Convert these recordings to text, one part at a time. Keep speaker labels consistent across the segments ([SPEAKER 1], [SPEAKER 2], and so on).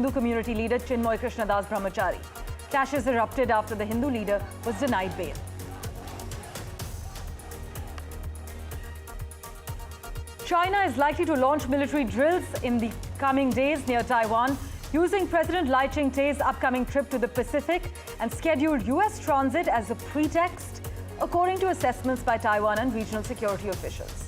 [SPEAKER 1] Hindu community leader Chinmoy Krishnadas Brahmachari. Clashes erupted after the Hindu leader was denied bail. China is likely to launch military drills in the coming days near Taiwan, using President Lai Ching-te's upcoming trip to the Pacific and scheduled U.S. transit as a pretext, according to assessments by Taiwan and regional security officials.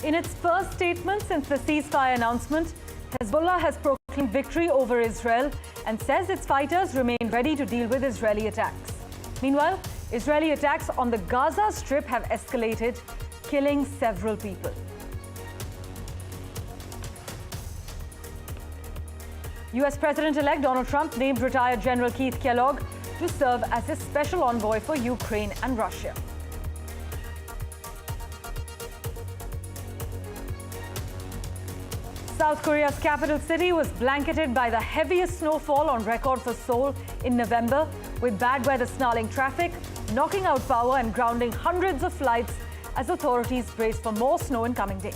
[SPEAKER 1] In its first statement since the ceasefire announcement, Hezbollah has proclaimed victory over Israel and says its fighters remain ready to deal with Israeli attacks. Meanwhile, Israeli attacks on the Gaza Strip have escalated, killing several people. US President-elect Donald Trump named retired General Keith Kellogg to serve as his special envoy for Ukraine and Russia. South Korea's capital city was blanketed by the heaviest snowfall on record for Seoul in November, with bad weather snarling traffic, knocking out power and grounding hundreds of flights as authorities brace for more snow in coming days.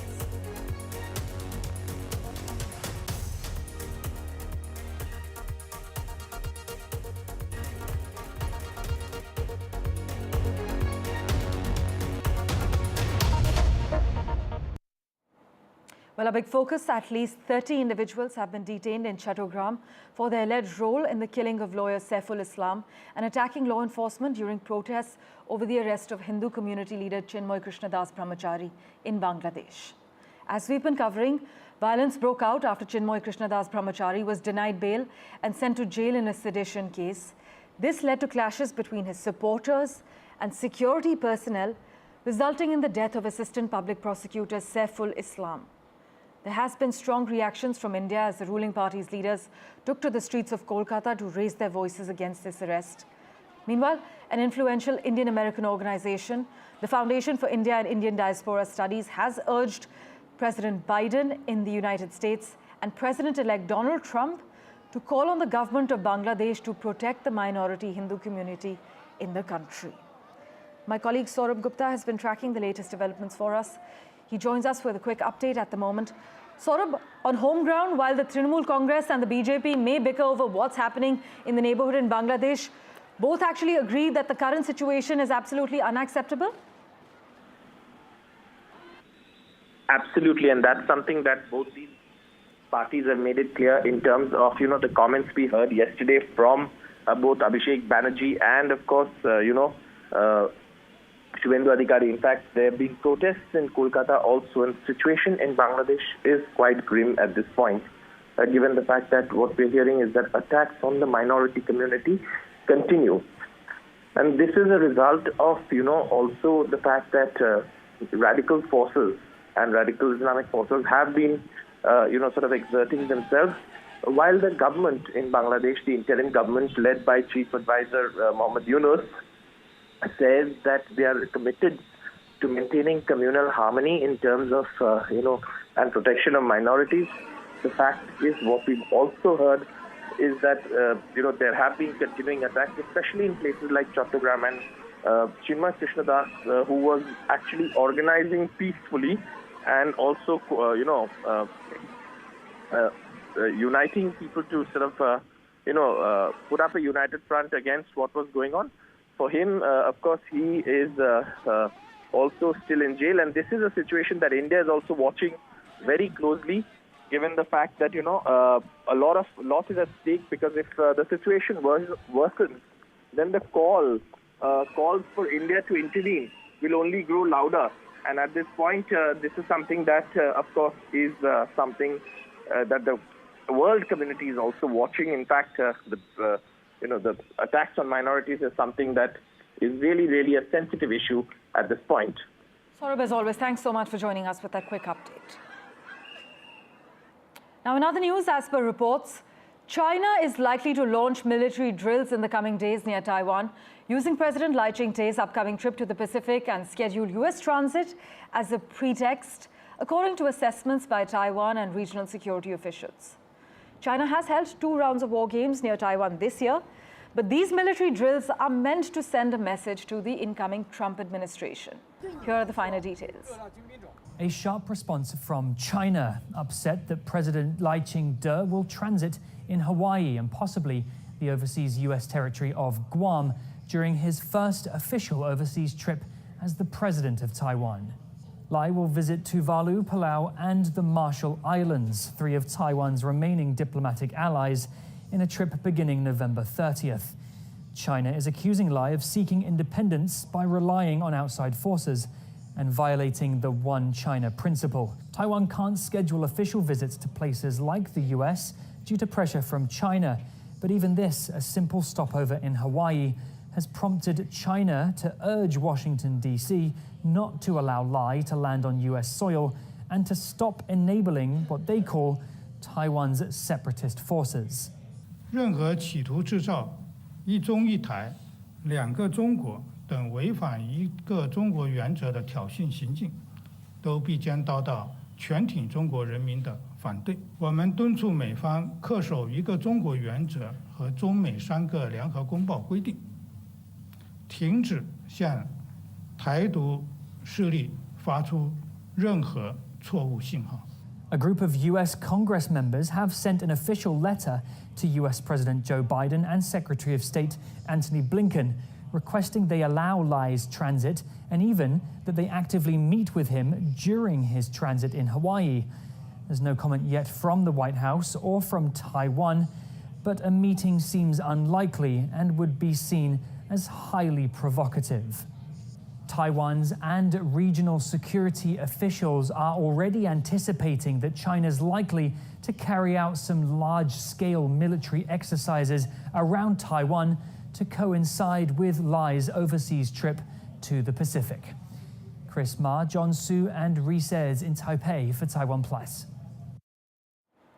[SPEAKER 1] Well, a big focus: at least 30 individuals have been detained in Chattogram for their alleged role in the killing of lawyer Saiful Islam and attacking law enforcement during protests over the arrest of Hindu community leader Chinmoy Krishnadas Brahmachari in Bangladesh. As we've been covering, violence broke out after Chinmoy Krishnadas Brahmachari was denied bail and sent to jail in a sedition case. This led to clashes between his supporters and security personnel, resulting in the death of Assistant Public Prosecutor Saiful Islam. There has been strong reactions from India as the ruling party's leaders took to the streets of Kolkata to raise their voices against this arrest. Meanwhile, an influential Indian-American organization, the Foundation for India and Indian Diaspora Studies, has urged President Biden in the United States and President-elect Donald Trump to call on the government of Bangladesh to protect the minority Hindu community in the country. My colleague Saurabh Gupta has been tracking the latest developments for us. He joins us with a quick update at the moment. Saurabh, on home ground, while the Trinamool Congress and the BJP may bicker over what's happening in the neighborhood in Bangladesh, both actually agree that the current situation is absolutely unacceptable?
[SPEAKER 2] Absolutely, and that's something that both these parties have made it clear in terms of, the comments we heard yesterday from both Abhishek Banerjee and, of course, Shubhendu Adhikari. In fact, there have been protests in Kolkata also, and the situation in Bangladesh is quite grim at this point, given the fact that what we're hearing is that attacks on the minority community continue. And this is a result of, also the fact that radical forces and radical Islamic forces have been, sort of exerting themselves, while the government in Bangladesh, the interim government led by Chief Advisor Mohammed Yunus, says that they are committed to maintaining communal harmony in terms of, and protection of minorities. The fact is, what we've also heard is that, there have been continuing attacks, especially in places like Chattogram, and Chinmoy Krishnadas, who was actually organizing peacefully and also, uniting people to sort of, put up a united front against what was going on. For him, of course, he is also still in jail, and this is a situation that India is also watching very closely, given the fact that, a lot of loss is at stake, because if the situation worsens, then the calls for India to intervene will only grow louder. And at this point, this is something that, of course, is something that the world community is also watching. In fact, the attacks on minorities is something that is really, really a sensitive issue at this point.
[SPEAKER 1] Saurabh, as always, thanks so much for joining us with that quick update. Now, in other news, as per reports, China is likely to launch military drills in the coming days near Taiwan, using President Lai Ching-te's upcoming trip to the Pacific and scheduled U.S. transit as a pretext, according to assessments by Taiwan and regional security officials. China has held 2 rounds of war games near Taiwan this year, but these military drills are meant to send a message to the incoming Trump administration. Here are the finer details.
[SPEAKER 3] A sharp response from China, upset that President Lai Ching-te will transit in Hawaii and possibly the overseas U.S. territory of Guam during his first official overseas trip as the president of Taiwan. Lai will visit Tuvalu, Palau and the Marshall Islands, three of Taiwan's remaining diplomatic allies, in a trip beginning November 30th. China is accusing Lai of seeking independence by relying on outside forces and violating the One China principle. Taiwan can't schedule official visits to places like the US due to pressure from China. But even this, a simple stopover in Hawaii, has prompted China to urge Washington, D.C. not to allow Lai to land on US soil and to stop enabling what they call Taiwan's separatist forces.
[SPEAKER 4] 任何企图制造一中一台、两个中国等违反一个中国原则的挑衅行径，都必将遭到全体中国人民的反对。我们敦促美方恪守一个中国原则和中美3个联合公报规定，停止向台独势力发出任何错误信号。
[SPEAKER 3] A group of US Congress members have sent an official letter to US President Joe Biden and Secretary of State Antony Blinken, requesting they allow Lai's transit and even that they actively meet with him during his transit in Hawaii. There's no comment yet from the White House or from Taiwan, but a meeting seems unlikely and would be seen as highly provocative. Taiwan's and regional security officials are already anticipating that China's likely to carry out some large-scale military exercises around Taiwan to coincide with Lai's overseas trip to the Pacific. Chris Ma, John Su and Rees in Taipei for Taiwan Plus.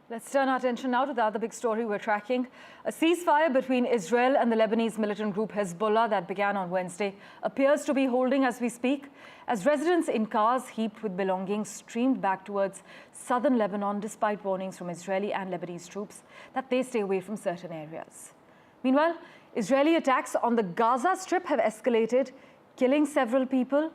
[SPEAKER 1] Let's turn our attention now to the other big story we're tracking. A ceasefire between Israel and the Lebanese militant group Hezbollah that began on Wednesday appears to be holding as we speak, as residents in cars heaped with belongings streamed back towards southern Lebanon despite warnings from Israeli and Lebanese troops that they stay away from certain areas. Meanwhile, Israeli attacks on the Gaza Strip have escalated, killing several people.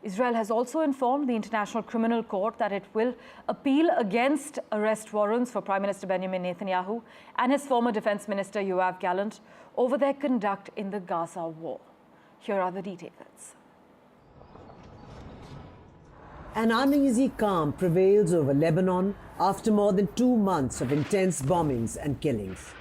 [SPEAKER 1] Israel has also informed the International Criminal Court that it will appeal against arrest warrants for Prime Minister Benjamin Netanyahu and his former Defense Minister Yoav Gallant over their conduct in the Gaza war. Here are the details.
[SPEAKER 5] An uneasy calm prevails over Lebanon after more than 2 months of intense bombings and killings.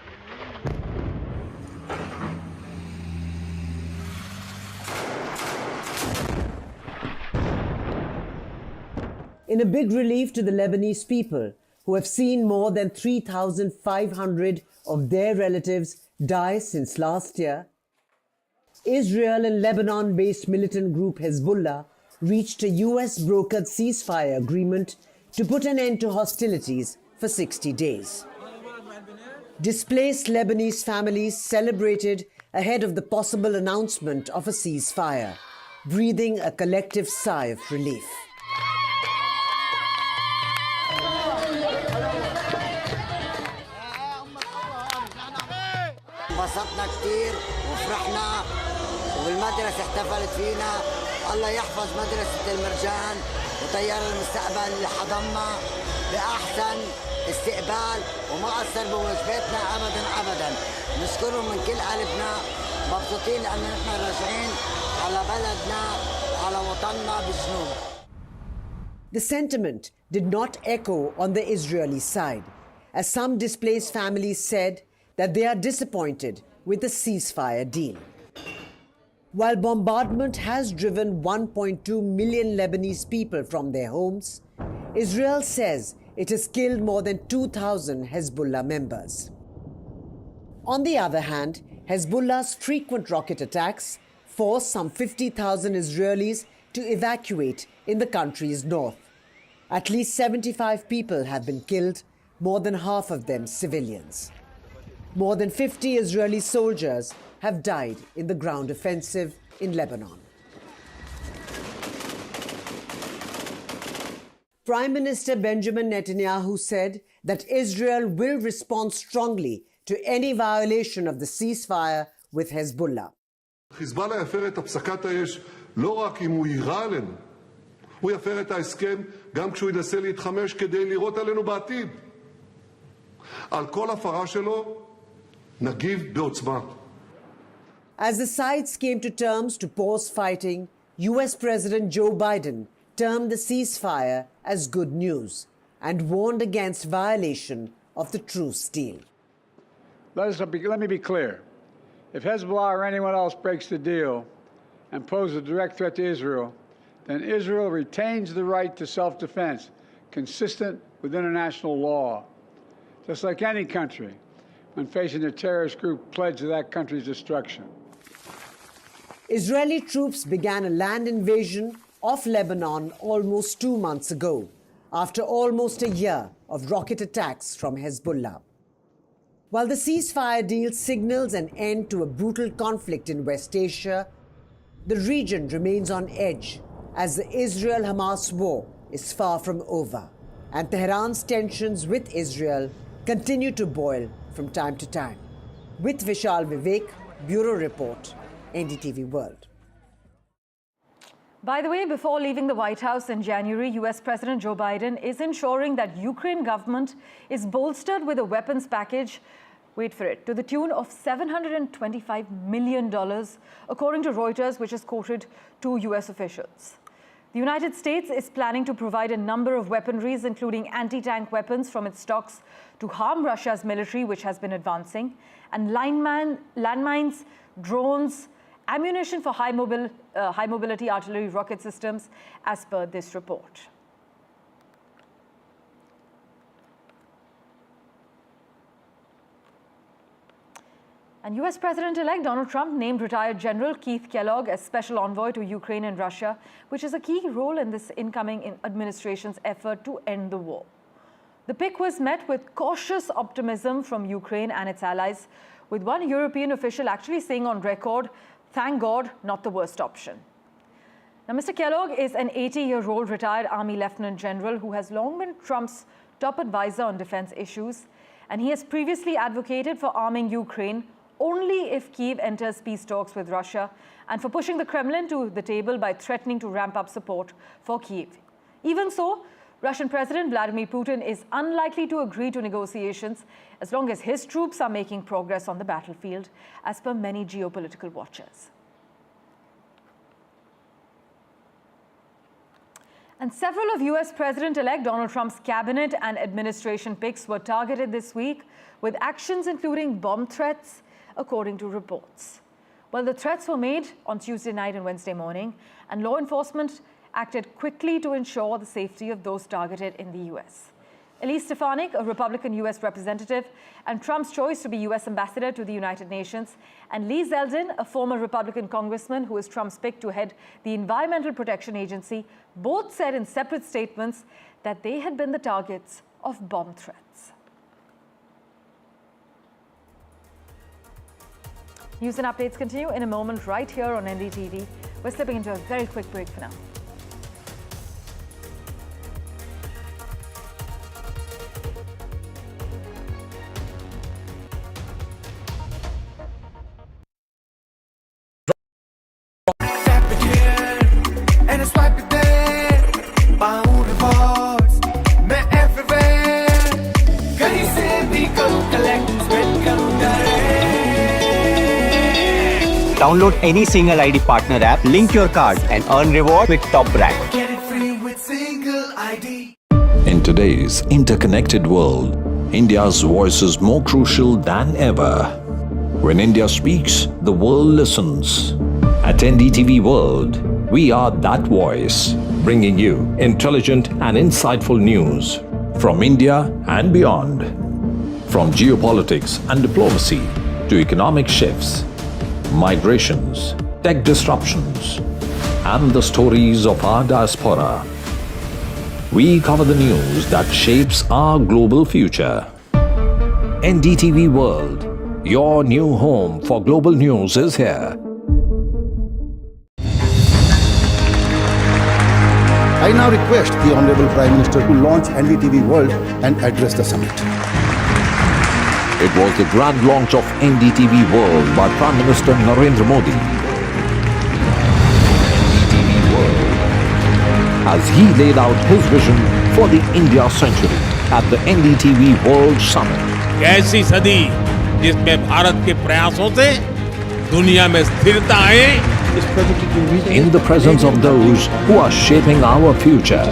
[SPEAKER 5] In a big relief to the Lebanese people, who have seen more than 3,500 of their relatives die since last year, Israel and Lebanon-based militant group Hezbollah reached a US-brokered ceasefire agreement to put an end to hostilities for 60 days. Displaced Lebanese families celebrated ahead of the possible announcement of a ceasefire, breathing a collective sigh of relief.
[SPEAKER 6] انبسطنا كثير وفرحنا والمدرسة احتفلت فينا. الله يحفظ مدرسة المرجان وطيار المستقبل اللي حضمنا بأحسن استقبال وما قصر بواجباتنا أبدا. نشكرهم من كل قلبنا، مبسوطين لأن نحن راجعين على بلدنا على وطننا بالجنوب.
[SPEAKER 5] The sentiment did not echo on the Israeli side, as some displaced families said that they are disappointed with the ceasefire deal. While bombardment has driven 1.2 million Lebanese people from their homes, Israel says it has killed more than 2,000 Hezbollah members. On the other hand, Hezbollah's frequent rocket attacks forced some 50,000 Israelis to evacuate in the country's north. At least 75 people have been killed, more than half of them civilians. More than 50 Israeli soldiers have died in the ground offensive in Lebanon. Prime Minister Benjamin Netanyahu said that Israel will respond strongly to any violation of the ceasefire with Hezbollah.
[SPEAKER 7] חיזבאללה יפר את הפסקת האש לא רק אם הוא יירה עלינו, הוא יפר את ההסכם גם כשהוא ינסה להתחמש כדי לירות עלינו בעתיד. על כל הפרה שלו נגיב בעוצמה.
[SPEAKER 5] As the sides came to terms to pause fighting, US President Joe Biden termed the ceasefire as good news and warned against violation of the truce deal.
[SPEAKER 8] Let me be clear. If Hezbollah or anyone else breaks the deal and poses a direct threat to Israel, then Israel retains the right to self-defense consistent with international law, just like any country when facing a terrorist group pledged to that country's destruction.
[SPEAKER 5] Israeli troops began a land invasion of Lebanon almost 2 months ago, after almost a year of rocket attacks from Hezbollah. While the ceasefire deal signals an end to a brutal conflict in West Asia, the region remains on edge as the Israel-Hamas war is far from over, and Tehran's tensions with Israel continue to boil from time to time. With Vishal Vivek, Bureau Report, NDTV World.
[SPEAKER 1] By the way, before leaving the White House in January, US President Joe Biden is ensuring that Ukraine government is bolstered with a weapons package, wait for it, to the tune of $725 million, according to Reuters, which has quoted 2 US officials. The United States is planning to provide a number of weaponries, including anti-tank weapons from its stocks to harm Russia's military, which has been advancing, and landmines, drones, ammunition for high mobility artillery rocket systems, as per this report. And US President-elect Donald Trump named retired General Keith Kellogg as special envoy to Ukraine and Russia, which is a key role in this incoming administration's effort to end the war. The pick was met with cautious optimism from Ukraine and its allies, with one European official actually saying on record, "Thank God, not the worst option." Now, Mr. Kellogg is an 80-year-old retired Army Lieutenant General who has long been Trump's top advisor on defense issues, and he has previously advocated for arming Ukraine only if Kyiv enters peace talks with Russia, and for pushing the Kremlin to the table by threatening to ramp up support for Kyiv. Even so, Russian President Vladimir Putin is unlikely to agree to negotiations as long as his troops are making progress on the battlefield, as per many geopolitical watchers. And several of US President-elect Donald Trump's cabinet and administration picks were targeted this week, with actions including bomb threats, according to reports. Well, the threats were made on Tuesday night and Wednesday morning, and law enforcement acted quickly to ensure the safety of those targeted in the US. Elise Stefanik, a Republican US representative, and Trump's choice to be US ambassador to the United Nations, and Lee Zeldin, a former Republican congressman who is Trump's pick to head the Environmental Protection Agency, both said in separate statements that they had been the targets of bomb threats. News and updates continue in a moment right here on NDTV. We're slipping into a very quick break for now.
[SPEAKER 9] Download any single ID partner app, link your card and earn reward with top brand.
[SPEAKER 10] Get it free with single ID.
[SPEAKER 11] In today's interconnected world, India's voice is more crucial than ever. When India speaks, the world listens. At NDTV World, we are that voice, bringing you intelligent and insightful news from India and beyond. From geopolitics and diplomacy to economic shifts, migrations, tech disruptions, and the stories of our diaspora. We cover the news that shapes our global future. NDTV World, your new home for global news, is here.
[SPEAKER 12] I now request the Honorable Prime Minister to launch NDTV World and address the summit.
[SPEAKER 11] It was the grand launch of NDTV World by Prime Minister Narendra Modi. NDTV World. as he laid out his vision for the India century at the NDTV World Summit.
[SPEAKER 13] कैसी सदी जिसमें भारत के प्रयासों से दुनिया में स्थिरता आए,
[SPEAKER 11] in the presence of those who are shaping our future.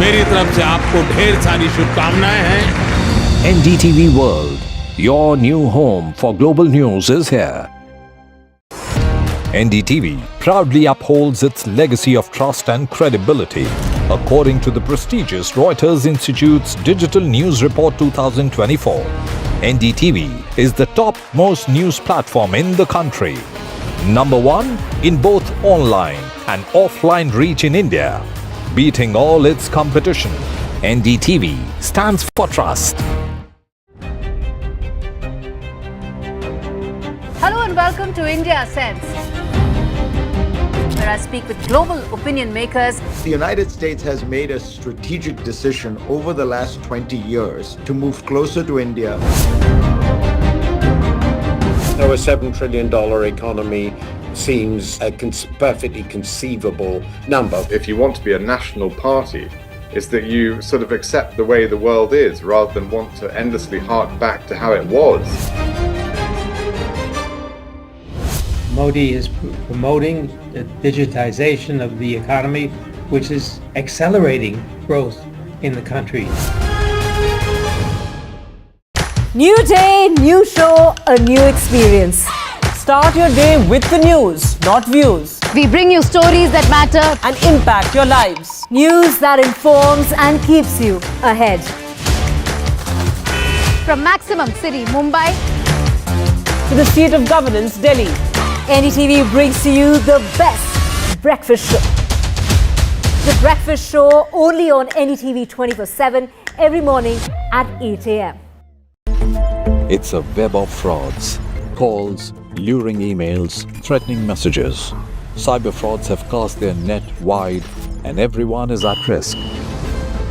[SPEAKER 13] मेरी तरफ से आपको ढेर सारी शुभकामनाएं हैं।
[SPEAKER 11] NDTV World, your new home for global news is here. NDTV proudly upholds its legacy of trust and credibility. According to the prestigious Reuters Institute's Digital News Report 2024, NDTV is the top-most news platform in the country. Number one in both online and offline reach in India. Beating all its competition, NDTV stands for trust.
[SPEAKER 14] Hello and welcome to India Sense, where I speak with global opinion makers.
[SPEAKER 15] The United States has made a strategic decision over the last 20 years to move closer to India.
[SPEAKER 16] A $7 trillion economy seems a perfectly conceivable number.
[SPEAKER 17] If you want to be a national party, it's that you sort of accept the way the world is rather than want to endlessly hark back to how it was.
[SPEAKER 18] Modi is promoting the digitization of the economy, which is accelerating growth in the country.
[SPEAKER 19] New day, new show, a new experience. Start your day with the news, not views.
[SPEAKER 14] We bring you stories that matter
[SPEAKER 19] and impact your lives.
[SPEAKER 14] News that informs and keeps you ahead. From Maximum City, Mumbai,
[SPEAKER 19] to the seat of governance, Delhi,
[SPEAKER 14] NDTV brings to you the best breakfast show. The breakfast show only on NDTV 24/7 every morning at 8 a.m.
[SPEAKER 11] It's a web of frauds, calls, luring emails, threatening messages. Cyber frauds have cast their net wide and everyone is at risk.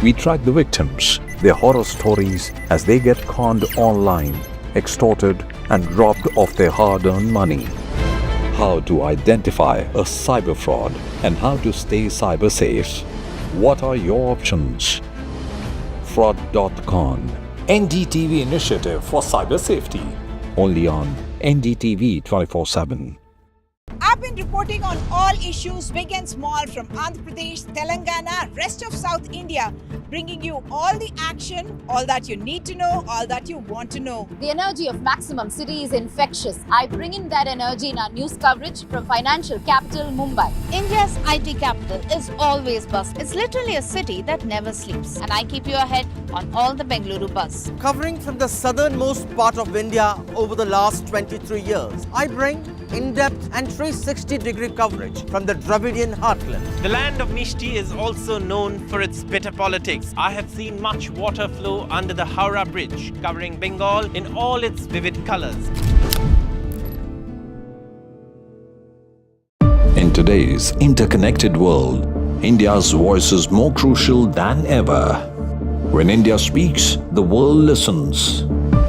[SPEAKER 11] We track the victims, their horror stories as they get conned online, extorted and robbed of their hard-earned money. How to identify a cyber fraud and how to stay cyber safe. What are your options? Fraud.con, NDTV initiative for cyber safety. Only on NDTV 24/7.
[SPEAKER 20] I've been reporting on all issues, big and small, from Andhra Pradesh, Telangana, rest of South India, bringing you all the action, all that you need to know, all that you want to know.
[SPEAKER 21] The energy of Maximum City is infectious. I bring in that energy in our news coverage from financial capital Mumbai.
[SPEAKER 22] India's IT capital is always buzz. It's literally a city that never sleeps. And I keep you ahead on all the Bengaluru buzz.
[SPEAKER 23] Covering from the southernmost part of India over the last 23 years, I bring in-depth and 360-degree coverage from the Dravidian heartland.
[SPEAKER 24] The land of Mishti is also known for its bitter politics. I have seen much water flow under the Howrah Bridge, covering Bengal in all its vivid colors.
[SPEAKER 11] In today's interconnected world, India's voice is more crucial than ever. When India speaks, the world listens.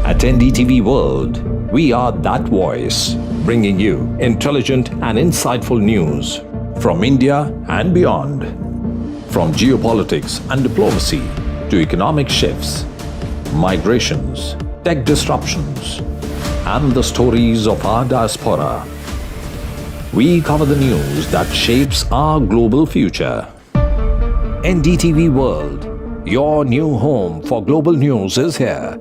[SPEAKER 11] At NDTV World, we are that voice, bringing you intelligent and insightful news from India and beyond. From geopolitics and diplomacy to economic shifts, migrations, tech disruptions, and the stories of our diaspora. We cover the news that shapes our global future. NDTV World, your new home for global news is here.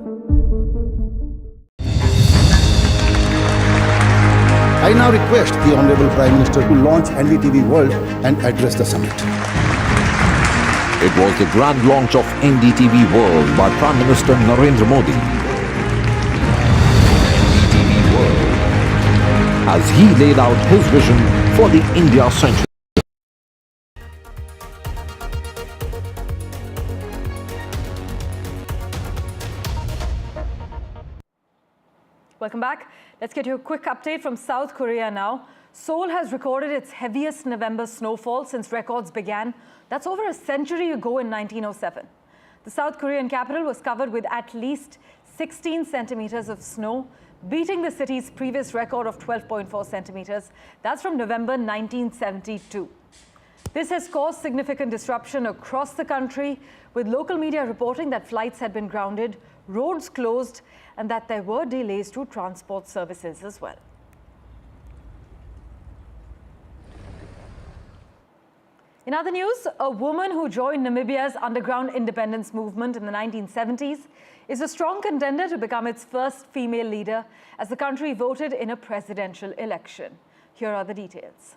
[SPEAKER 12] I now request the Honorable Prime Minister to launch NDTV World and address the summit.
[SPEAKER 11] It was the grand launch of NDTV World by Prime Minister Narendra Modi. NDTV World, as he laid out his vision for the India century.
[SPEAKER 1] Welcome back. Let's get you a quick update from South Korea now. Seoul has recorded its heaviest November snowfall since records began. That's over a century ago in 1907. The South Korean capital was covered with at least 16 centimeters of snow, beating the city's previous record of 12.4 centimeters. That's from November 1972. This has caused significant disruption across the country, with local media reporting that flights had been grounded, roads closed, and that there were delays to transport services as well. In other news, a woman who joined Namibia's underground independence movement in the 1970s is a strong contender to become its first female leader as the country voted in a presidential election. Here are the details.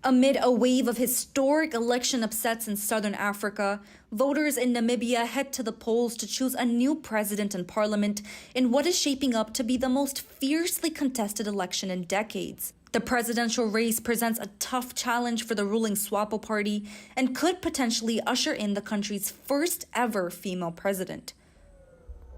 [SPEAKER 2] Amid a wave of historic election upsets in southern Africa, voters in Namibia head to the polls to choose a new president and parliament in what is shaping up to be the most fiercely contested election in decades. The presidential race presents a tough challenge for the ruling SWAPO party and could potentially usher in the country's first ever female president.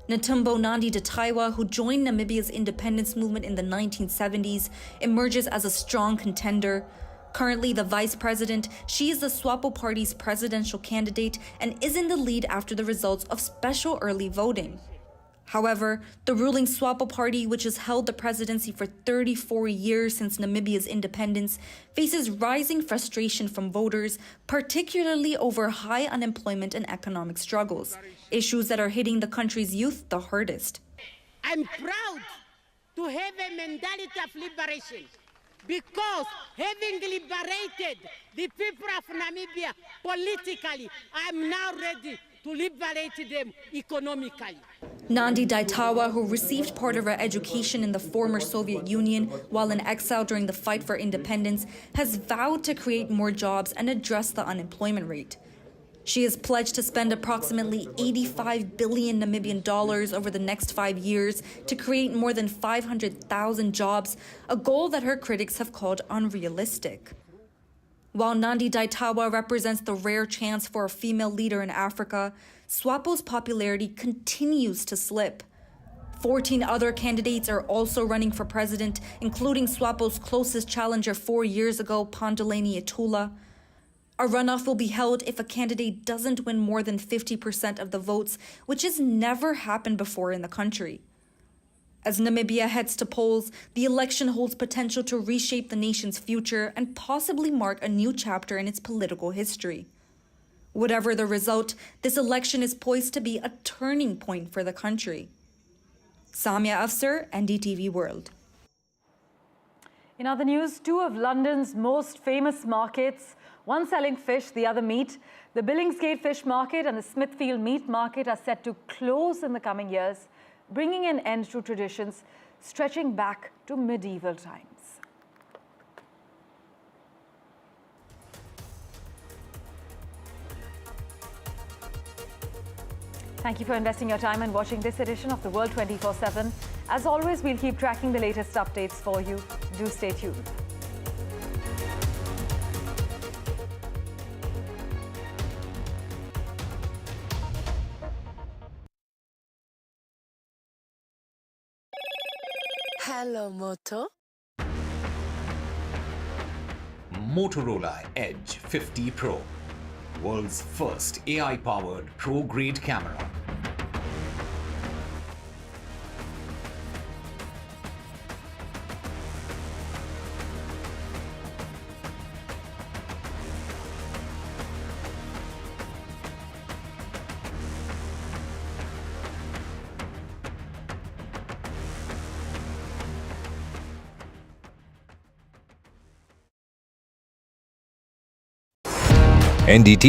[SPEAKER 2] Netumbo Nandi-Ndaitwah, who joined Namibia's independence movement in the 1970s, emerges as a strong contender. Currently the vice president, she is the SWAPO party's presidential candidate and is in the lead after the results of special early voting. However, the ruling SWAPO party, which has held the presidency for 34 years since Namibia's independence, faces rising frustration from voters, particularly over high unemployment and economic struggles, issues that are hitting the country's youth the hardest.
[SPEAKER 3] I'm proud to have a mentality of liberation, because having liberated the people of Namibia politically, I'm now ready to liberate them economically.
[SPEAKER 2] Nandi-Ndaitwah, who received part of her education in the former Soviet Union while in exile during the fight for independence, has vowed to create more jobs and address the unemployment rate. She has pledged to spend approximately 85 billion Namibian dollars over the next 5 years to create more than 500,000 jobs, a goal that her critics have called unrealistic. While Nandi-Ndaitwah represents the rare chance for a female leader in Africa, SWAPO's popularity continues to slip. 14 other candidates are also running for president, including SWAPO's closest challenger 4 years ago, Panduleni Itula. A runoff will be held if a candidate doesn't win more than 50% of the votes, which has never happened before in the country. As Namibia heads to polls, the election holds potential to reshape the nation's future and possibly mark a new chapter in its political history. Whatever the result, this election is poised to be a turning point for the country. Samia Afsar, NDTV World.
[SPEAKER 1] In other news, two of London's most famous markets, one selling fish, the other meat, the Billingsgate Fish Market and the Smithfield Meat Market, are set to close in the coming years, bringing an end to traditions stretching back to medieval times. Thank you for investing your time and watching this edition of The World 24/7. As always, we'll keep tracking the latest updates for you. Do stay tuned.
[SPEAKER 4] Hello, Moto.
[SPEAKER 6] Motorola Edge 50 Pro, world's first AI-powered pro-grade camera.
[SPEAKER 11] NDTV